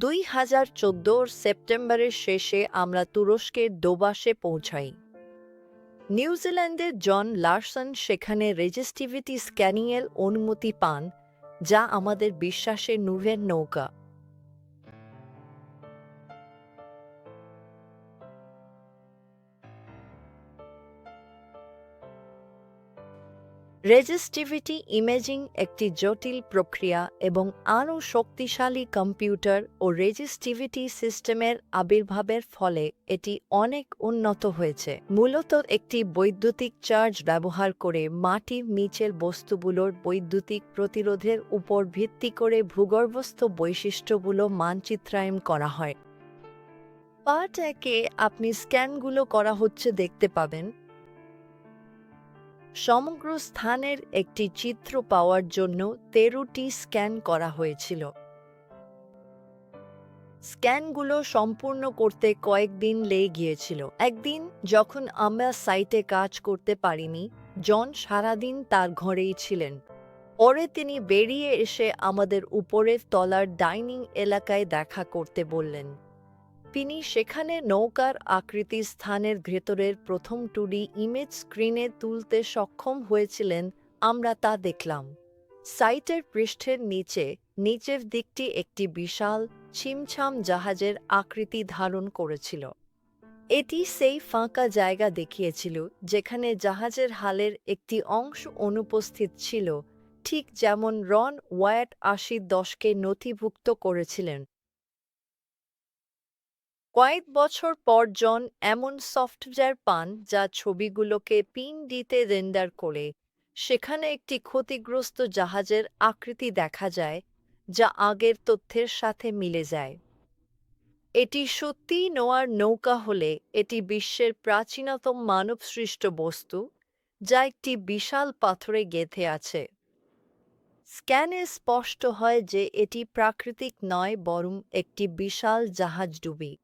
2014 সেপ্টেম্বরের শেষে আমরা তুরস্কের দোবাসে পৌঁছাই। নিউজিল্যান্ডের জন লারসন সেখানে রেজিস্টিভিটি স্ক্যানিংয়ের অনুমতি পান, যা আমাদের বিশ্বাসের নূরের নৌকা। রেজিস্টিভিটি ইমেজিং একটি জটিল প্রক্রিয়া এবং আরও শক্তিশালী কম্পিউটার ও রেজিস্টিভিটি সিস্টেমের আবির্ভাবের ফলে এটি অনেক উন্নত হয়েছে। মূলত একটি বৈদ্যুতিক চার্জ ব্যবহার করে মাটির নিচের বস্তুগুলোর বৈদ্যুতিক প্রতিরোধের উপর ভিত্তি করে ভূগর্ভস্থ বৈশিষ্ট্যগুলো মানচিত্রায়ন করা হয়। পার্ট একে আপনি স্ক্যানগুলো করা হচ্ছে দেখতে পাবেন। সমগ্র স্থানের একটি চিত্র পাওয়ার জন্য 13টি স্ক্যান করা হয়েছিল। স্ক্যানগুলো সম্পূর্ণ করতে কয়েকদিন লেগে গিয়েছিল। একদিন যখন আমরা সাইটে কাজ করতে পারিনি, জন সারাদিন তার ঘরেই ছিলেন। পরে তিনি বেরিয়ে এসে আমাদের উপরের তলার ডাইনিং এলাকায় দেখা করতে বললেন। তিনি সেখানে নৌকার আকৃতি স্থানের ভেতরের প্রথম 2D ইমেজ স্ক্রিনে তুলতে সক্ষম হয়েছিলেন। আমরা তা দেখলাম। সাইটের পৃষ্ঠের নিচের দিকটি একটি বিশাল ছিমছাম জাহাজের আকৃতি ধারণ করেছিল। এটি সেই ফাঁকা জায়গা দেখিয়েছিল যেখানে জাহাজের হালের একটি অংশ অনুপস্থিত ছিল, ঠিক যেমন রন ওয়াট 80 দশকে নথিভুক্ত করেছিলেন। কয়েক বছর পর জন এমন সফটওয়্যার পান যা ছবিগুলোকে পিএনজিতে রেন্ডার করে সেখানে একটি ক্ষতিগ্রস্ত জাহাজের আকৃতি দেখা যায়, যা আগের তথ্যের সাথে মিলে যায়। এটি সত্যিই নোয়ার নৌকা হলে এটি বিশ্বের প্রাচীনতম মানবসৃষ্ট বস্তু, যা একটি বিশাল পাথরে গেঁথে আছে। স্ক্যানে স্পষ্ট হয় যে এটি প্রাকৃতিক নয়, বরং একটি বিশাল জাহাজডুবি।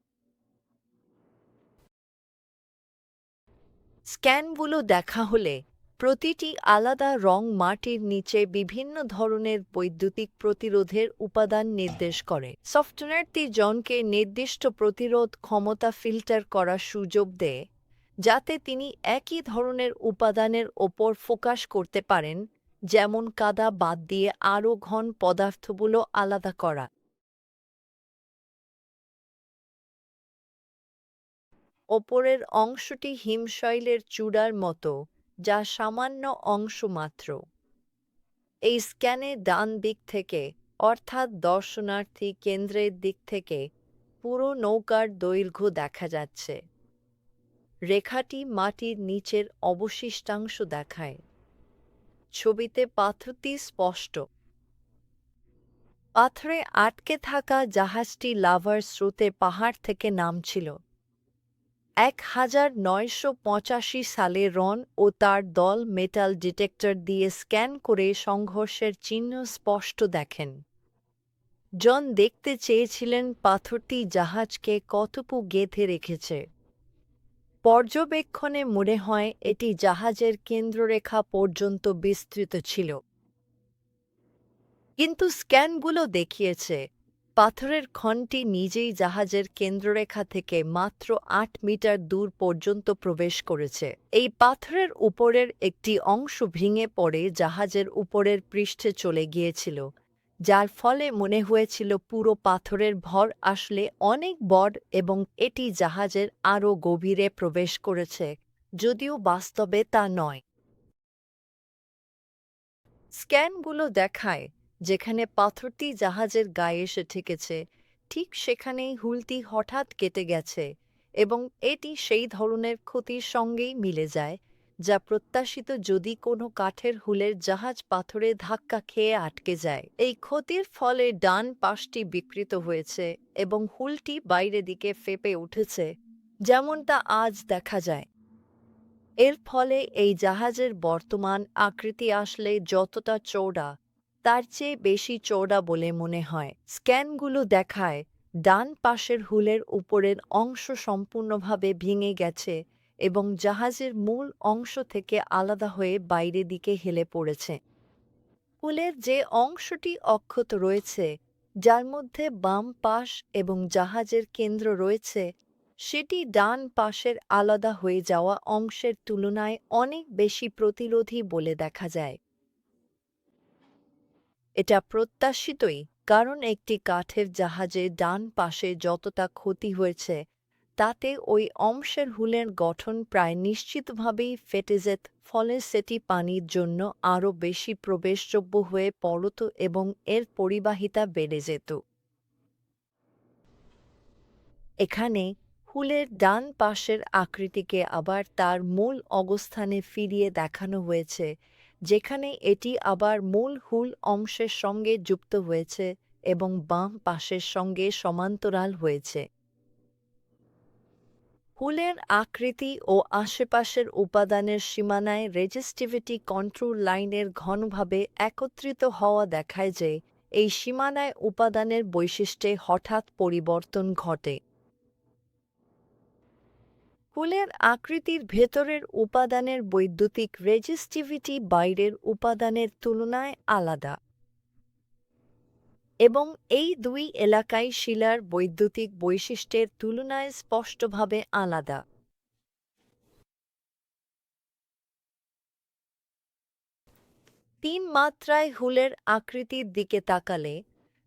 স্ক্যানগুলো দেখা হলে প্রতিটি আলাদা রং মাটির নিচে বিভিন্ন ধরনের বৈদ্যুতিক প্রতিরোধের উপাদান নির্দেশ করে। সফটওয়্যারটি জনকে নির্দিষ্ট প্রতিরোধ ক্ষমতা ফিল্টার করার সুযোগ দেয়, যাতে তিনি একই ধরনের উপাদানের ওপর ফোকাস করতে পারেন, যেমন কাদা বাদ দিয়ে আরও ঘন পদার্থগুলো আলাদা করা। ওপরের অংশটি হিমশৈলের চূড়ার মতো, যা সামান্য অংশ মাত্র। এই স্ক্যানে ডান দিক থেকে, অর্থাৎ দর্শনার্থী কেন্দ্রের দিক থেকে, পুরো নৌকার দৈর্ঘ্য দেখা যাচ্ছে। রেখাটি মাটির নিচের অবশিষ্টাংশ দেখায়। ছবিতে পাথরটি স্পষ্ট। পাথরে আটকে থাকা জাহাজটি লাভার স্রোতে পাহাড় থেকে নামছিল। 1985 সালে রন ও তার দল মেটাল ডিটেক্টর দিয়ে স্ক্যান করে সংঘর্ষের চিহ্ন স্পষ্ট দেখেন। জন দেখতে চেয়েছিলেন পাথরটি জাহাজকে কতটুকু গেঁথে রেখেছে। পর্যবেক্ষণে মনে হয় এটি জাহাজের কেন্দ্ররেখা পর্যন্ত বিস্তৃত ছিল। কিন্তু স্ক্যানগুলো দেখিয়েছে পাথরের খণ্ডটি নিজেই জাহাজের কেন্দ্ররেখা থেকে মাত্র 8 মিটার দূর পর্যন্ত প্রবেশ করেছে। এই পাথরের উপরের একটি অংশ ভেঙে পড়ে জাহাজের উপরের পৃষ্ঠে চলে গিয়েছিল, যার ফলে মনে হয়েছিল পুরো পাথরের ভর আসলে অনেক বড় এবং এটি জাহাজের আরও গভীরে প্রবেশ করেছে, যদিও বাস্তবে তা নয়। স্ক্যানগুলো দেখায় যেখানে পাথরটি জাহাজের গায়ে এসে ঠেকেছে, ঠিক সেখানেই হুলটি হঠাৎ কেটে গেছে এবং এটি সেই ধরনের ক্ষতির সঙ্গেই মিলে যায় যা প্রত্যাশিত যদি কোনো কাঠের হুলের জাহাজ পাথরে ধাক্কা খেয়ে আটকে যায়। এই ক্ষতির ফলে ডান পাশটি বিকৃত হয়েছে এবং হুলটি বাইরের দিকে ফেঁপে উঠেছে, যেমনটা আজ দেখা যায়। এর ফলে এই জাহাজের বর্তমান আকৃতি আসলে যতটা চওড়া, তার চেয়ে বেশি চওড়া বলে মনে হয়। স্ক্যানগুলো দেখায় ডান পাশের হুলের উপরের অংশ সম্পূর্ণভাবে ভেঙে গেছে এবং জাহাজের মূল অংশ থেকে আলাদা হয়ে বাইরের দিকে হেলে পড়েছে। হুলের যে অংশটি অক্ষত রয়েছে, যার মধ্যে বাম পাশ এবং জাহাজের কেন্দ্র রয়েছে, সেটি ডান পাশের আলাদা হয়ে যাওয়া অংশের তুলনায় অনেক বেশি প্রতিরোধী বলে দেখা যায়। এটা প্রত্যাশিতই, কারণ একটি কাঠের জাহাজে ডান পাশে যতটা ক্ষতি হয়েছে তাতে ওই অংশের হুলের গঠন প্রায় নিশ্চিতভাবেই ফেটে যেত, ফলে সেটি পানির জন্য আরও বেশি প্রবেশযোগ্য হয়ে পড়ত এবং এর পরিবাহিতা বেড়ে যেত। এখানে হুলের ডান পাশের আকৃতিকে আবার তার মূল অবস্থানে ফিরিয়ে দেখানো হয়েছে, যেখানে এটি আবার মূল হুল অংশের সঙ্গে যুক্ত হয়েছে এবং বাম পাশের সঙ্গে সমান্তরাল হয়েছে। হুলের আকৃতি ও আশেপাশের উপাদানের সীমানায় রেজিস্টিভিটি কন্ট্রোল লাইনের ঘনভাবে একত্রিত হওয়া দেখায় যে এই সীমানায় উপাদানের বৈশিষ্ট্যে হঠাৎ পরিবর্তন ঘটে। হুলের আকৃতির ভেতরের উপাদানের বৈদ্যুতিক রেজিস্টিভিটি বাইরের উপাদানের তুলনায় আলাদা, এবং এই দুই এলাকায় শিলার বৈদ্যুতিক বৈশিষ্ট্যের তুলনায় স্পষ্টভাবে আলাদা। তিন মাত্রায় হুলের আকৃতির দিকে তাকালে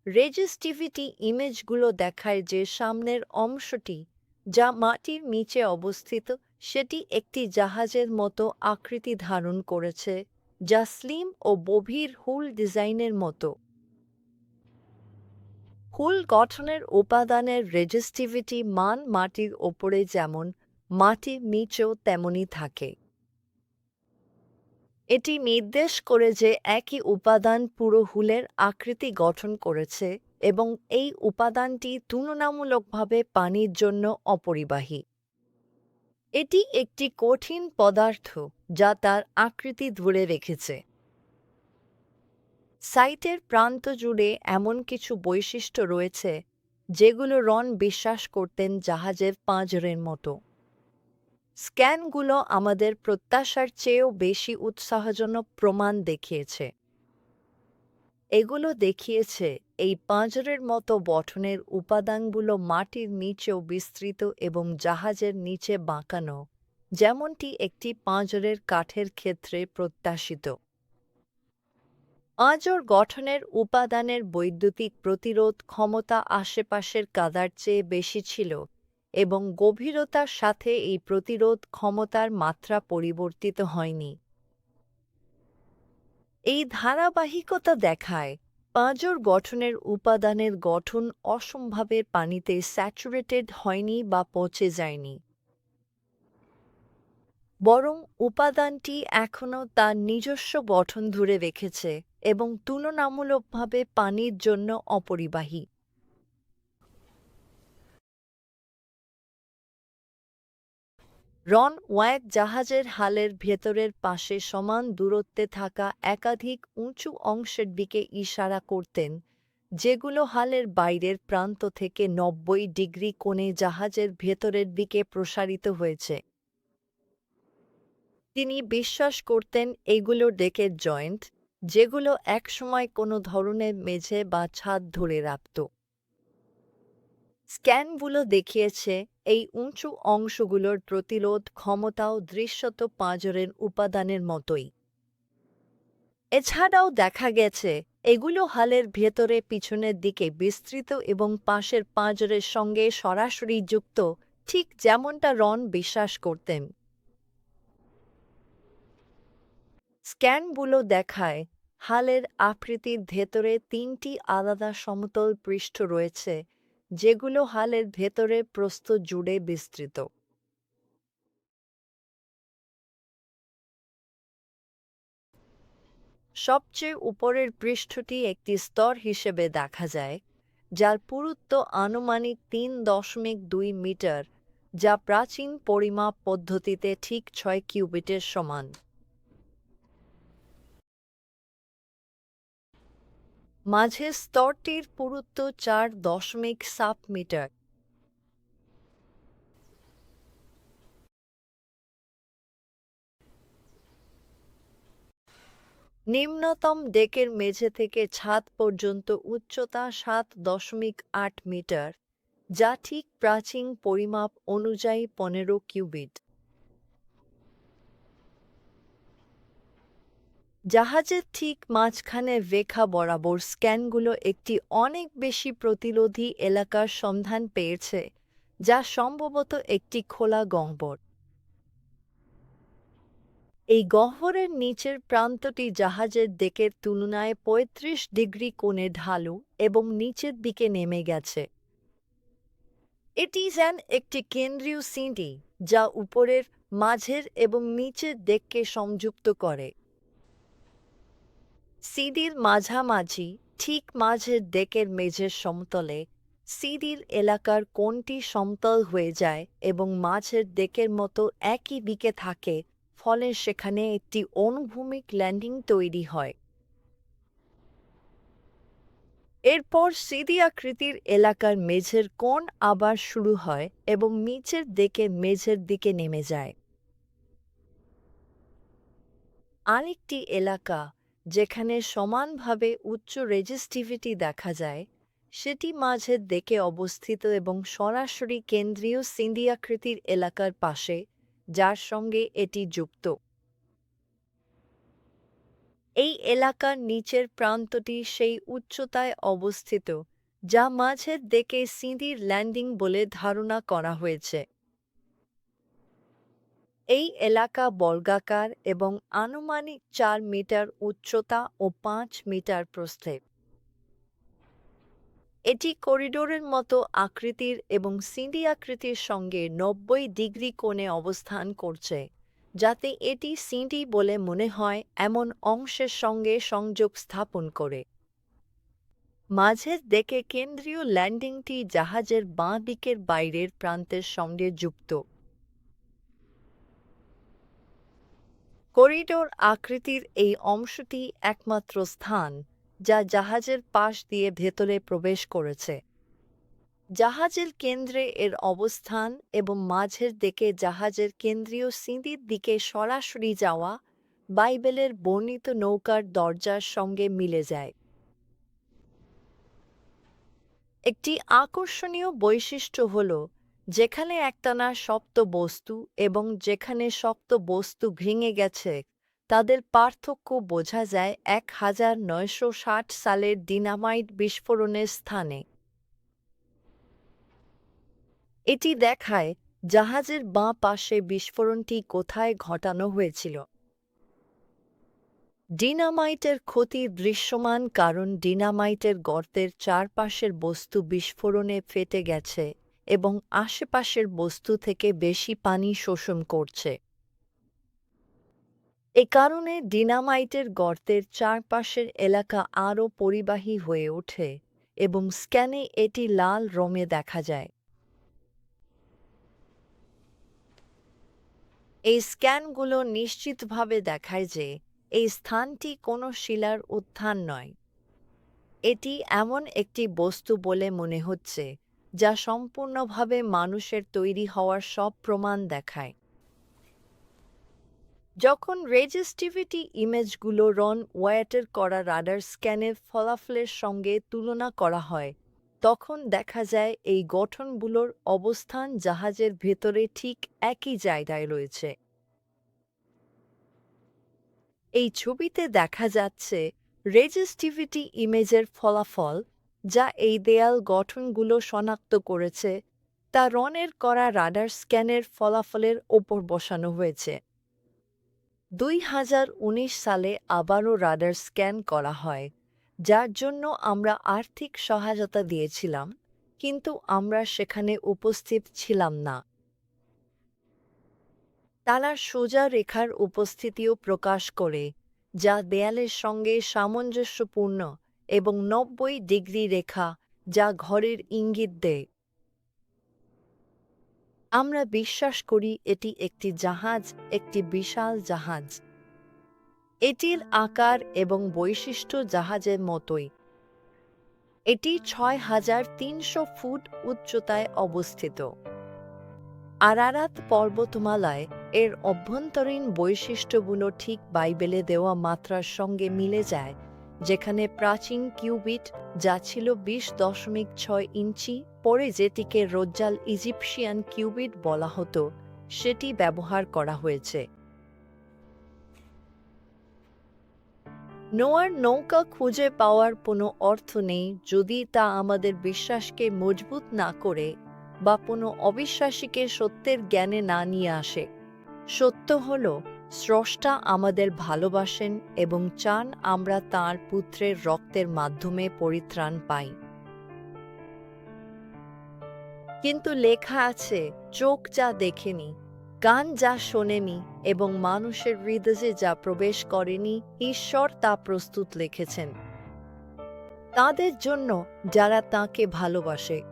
রেজিস্টিভিটি ইমেজগুলো দেখায় যে সামনের অংশটি, যা মাটির নিচে অবস্থিত, সেটি একটি জাহাজের মতো আকৃতি ধারণ করেছে, যা স্লিম ও গভীর হুল ডিজাইনের মতো। হুল গঠনের উপাদানের রেজিস্টিভিটি মান মাটির ওপরে যেমন মাটির নিচেও তেমনই থাকে। এটি নির্দেশ করে যে একই উপাদান পুরো হুলের আকৃতি গঠন করেছে এবং এই উপাদানটি তুলনামূলকভাবে পানির জন্য অপরিবাহী। এটি একটি কঠিন পদার্থ যা তার আকৃতি ধরে রেখেছে। সাইটের প্রান্ত জুড়ে এমন কিছু বৈশিষ্ট্য রয়েছে যেগুলো রন বিশ্বাস করতেন জাহাজের পাঁজরের মতো। স্ক্যানগুলো আমাদের প্রত্যাশার চেয়েও বেশি উৎসাহজনক প্রমাণ দেখিয়েছে। এগুলো দেখিয়েছে এই পাঁজরের মতো গঠনের উপাদানগুলো মাটির নিচেও বিস্তৃত এবং জাহাজের নিচে বাঁকানো, যেমনটি একটি পাঁজরের কাঠের ক্ষেত্রে প্রত্যাশিত। পাঁজর গঠনের উপাদানের বৈদ্যুতিক প্রতিরোধ ক্ষমতা আশেপাশের কাদার চেয়ে বেশি ছিল এবং গভীরতার সাথে এই প্রতিরোধ ক্ষমতার মাত্রা পরিবর্তিত হয়নি। এই ধারাবাহিকতা দেখায় পাঁজর গঠনের উপাদানের গঠন অসমভাবে পানিতে স্যাচুরেটেড হয়নি বা পচে যায়নি, বরং উপাদানটি এখনও তার নিজস্ব গঠন ধরে রেখেছে এবং তুলনামূলকভাবে পানির জন্য অপরিবাহী। রন ওয়াইট জাহাজের হালের ভেতরের পাশে সমান দূরত্বে থাকা একাধিক উঁচু অংশের দিকে ইশারা করতেন, যেগুলো হালের বাইরের প্রান্ত থেকে 90 ডিগ্রি কোণে জাহাজের ভেতরের দিকে প্রসারিত হয়েছে। তিনি বিশ্বাস করতেন এগুলো ডেকের জয়েন্ট, যেগুলো একসময় কোনো ধরনের মেঝে বা ছাদ ধরে রাখত। স্ক্যানগুলো দেখিয়েছে এই উঁচু অংশগুলোর প্রতিরোধ ক্ষমতাও দৃশ্যত পাঁজরের উপাদানের মতোই। এছাড়াও দেখা গেছে এগুলো হালের ভেতরে পিছনের দিকে বিস্তৃত এবং পাশের পাঁজরের সঙ্গে সরাসরি যুক্ত, ঠিক যেমনটা রন বিশ্বাস করতেন। স্ক্যানগুলো দেখায় হালের আকৃতির ভেতরে তিনটি আলাদা সমতল পৃষ্ঠ রয়েছে, যেগুলো হালের ভেতরে প্রস্থ জুড়ে বিস্তৃত। সবচেয়ে উপরের পৃষ্ঠটি একটি স্তর হিসেবে দেখা যায়, যার পুরুত্ব আনুমানিক 3.2 মিটার, যা প্রাচীন পরিমাপ পদ্ধতিতে ঠিক 6 কিউবিটের সমান। মাঝের স্তরটির পুরুত্ব 4.7 মিটার। নিম্নতম ডেকের মেঝে থেকে ছাদ পর্যন্ত উচ্চতা 7.8 মিটার, যা ঠিক প্রাচীন পরিমাপ অনুযায়ী 15 কিউবিট। জাহাজের ঠিক মাঝখানে রেখা বরাবর স্ক্যানগুলো একটি অনেক বেশি প্রতিরোধী এলাকার সন্ধান পেয়েছে, যা সম্ভবত একটি খোলা গহ্বর। এই গহ্বরের নিচের প্রান্তটি জাহাজের ডেকের তুলনায় 35 ডিগ্রি কোণে ঢালু এবং নিচের দিকে নেমে গেছে। এটি যেন একটি কেন্দ্রীয় সিঁড়ি যা উপরের, মাঝের এবং নিচের ডেককে সংযুক্ত করে। সিঁড়ির মাঝামাঝি, ঠিক মাঝের ডেকের মেঝের সমতলে, সিঁড়ির এলাকার কোণটি সমতল হয়ে যায় এবং মাঝের ডেকের মতো একই দিকে থাকে, ফলে সেখানে একটি অনুভূমিক ল্যান্ডিং তৈরি হয়। এরপর সিঁড়ি আকৃতির এলাকার মেঝের কোণ আবার শুরু হয় এবং নিচের ডেকের মেঝের দিকে নেমে যায়। আরেকটি এলাকা যেখানে সমানভাবে উচ্চ রেজিস্টিভিটি দেখা যায়, সেটি মাঝের ডেকে অবস্থিত এবং সরাসরি কেন্দ্রীয় সিঁড়ি আকৃতির এলাকার পাশে, যার সঙ্গে এটি যুক্ত। এই এলাকার নিচের প্রান্তটি সেই উচ্চতায় অবস্থিত যা মাঝের ডেকে সিঁড়ির ল্যান্ডিং বলে ধারণা করা হয়েছে। এই এলাকা বর্গাকার এবং আনুমানিক 4 মিটার উচ্চতা ও 5 মিটার প্রস্থে। এটি করিডোরের মতো আকৃতির এবং সিঁড়ি আকৃতির সঙ্গে 90 ডিগ্রি কোণে অবস্থান করছে, যাতে এটি সিঁড়ি বলে মনে হয় এমন অংশের সঙ্গে সংযোগ স্থাপন করে। মাঝের ডেকে কেন্দ্রীয় ল্যান্ডিংটি জাহাজের বাঁ দিকের বাইরের প্রান্তের সঙ্গে যুক্ত। করিডোর আকৃতির এই অংশটি একমাত্র স্থান যা জাহাজের পাশ দিয়ে ভেতরে প্রবেশ করেছে। জাহাজের কেন্দ্রে এর অবস্থান এবং মাঝের দিকে জাহাজের কেন্দ্রীয় সিঁড়ির দিকে সরাসরি যাওয়া বাইবেলের বর্ণিত নৌকার দরজার সঙ্গে মিলে যায়। একটি আকর্ষণীয় বৈশিষ্ট্য হল, যেখানে একটানা শক্ত বস্তু এবং যেখানে শক্ত বস্তু ভেঙে গেছে, তাদের পার্থক্য বোঝা যায় 1960 সালের ডিনামাইট বিস্ফোরণের স্থানে। এটি দেখায় জাহাজের বাঁ পাশে বিস্ফোরণটি কোথায় ঘটানো হয়েছিল। ডিনামাইটের ক্ষতি দৃশ্যমান কারণ ডিনামাইটের গর্তের চারপাশের বস্তু বিস্ফোরণে ফেটে গেছে এবং আশেপাশের বস্তু থেকে বেশি পানি শোষণ করছে। এ কারণে ডিনামাইটের গর্তের চারপাশের এলাকা আরও পরিবাহী হয়ে ওঠে এবং স্ক্যানে এটি লাল রঙে দেখা যায়। এই স্ক্যানগুলো নিশ্চিতভাবে দেখায় যে এই স্থানটি কোনো শিলার উত্থান নয়। এটি এমন একটি বস্তু বলে মনে হচ্ছে যা সম্পূর্ণভাবে মানুষের তৈরি হওয়ার সব প্রমাণ দেখায়। যখন রেজিস্টিভিটি ইমেজগুলো রন ওয়াইটের করা রাডার স্ক্যানের ফলাফলের সঙ্গে তুলনা করা হয়, তখন দেখা যায় এই গঠনগুলোর অবস্থান জাহাজের ভেতরে ঠিক একই জায়গায় রয়েছে। এই ছবিতে দেখা যাচ্ছে রেজিস্টিভিটি ইমেজের ফলাফল, যা এই দেয়াল গঠনগুলো শনাক্ত করেছে তা রনের করা রাডার স্ক্যানের ফলাফলের ওপর বসানো হয়েছে। 2019 সালে আবারও রাডার স্ক্যান করা হয়, যার জন্য আমরা আর্থিক সহায়তা দিয়েছিলাম, কিন্তু আমরা সেখানে উপস্থিত ছিলাম না। তারা সোজা রেখার উপস্থিতিও প্রকাশ করে, যা দেয়ালের সঙ্গে সামঞ্জস্যপূর্ণ, এবং 90 ডিগ্রি রেখা যা ঘরের ইঙ্গিত দেয়। আমরা বিশ্বাস করি এটি একটি জাহাজ, একটি বিশাল জাহাজ। এটির আকার এবং বৈশিষ্ট্য জাহাজের মতোই। এটি 6300 ফুট উচ্চতায় অবস্থিত। আরারাত পর্বতমালায় এর অভ্যন্তরীণ বৈশিষ্ট্যগুলো ঠিক বাইবেলে দেওয়া মাত্রার সঙ্গে মিলে যায়, যেখানে প্রাচীন কিউবিট, যা ছিল 20.6 ইঞ্চি, পরে যেটিকে রোজ্জাল ইজিপশিয়ান কিউবিট বলা হতো, সেটি ব্যবহার করা হয়েছে। নোয়ার নৌকা খুঁজে পাওয়ার কোনো অর্থ নেই যদি তা আমাদের বিশ্বাসকে মজবুত না করে বা কোনো অবিশ্বাসীকে সত্যের জ্ঞানে না নিয়ে আসে। সত্য হল, স্রষ্টা আমাদের ভালোবাসেন এবং চান আমরা তাঁর পুত্রের রক্তের মাধ্যমে পরিত্রাণ পাই। কিন্তু লেখা আছে, চোখ যা দেখেনি, কান যা শোনেনি এবং মানুষের হৃদয়ে যা প্রবেশ করেনি, ঈশ্বর তা প্রস্তুত রেখেছেন তাদের জন্য যারা তাঁকে ভালোবাসে।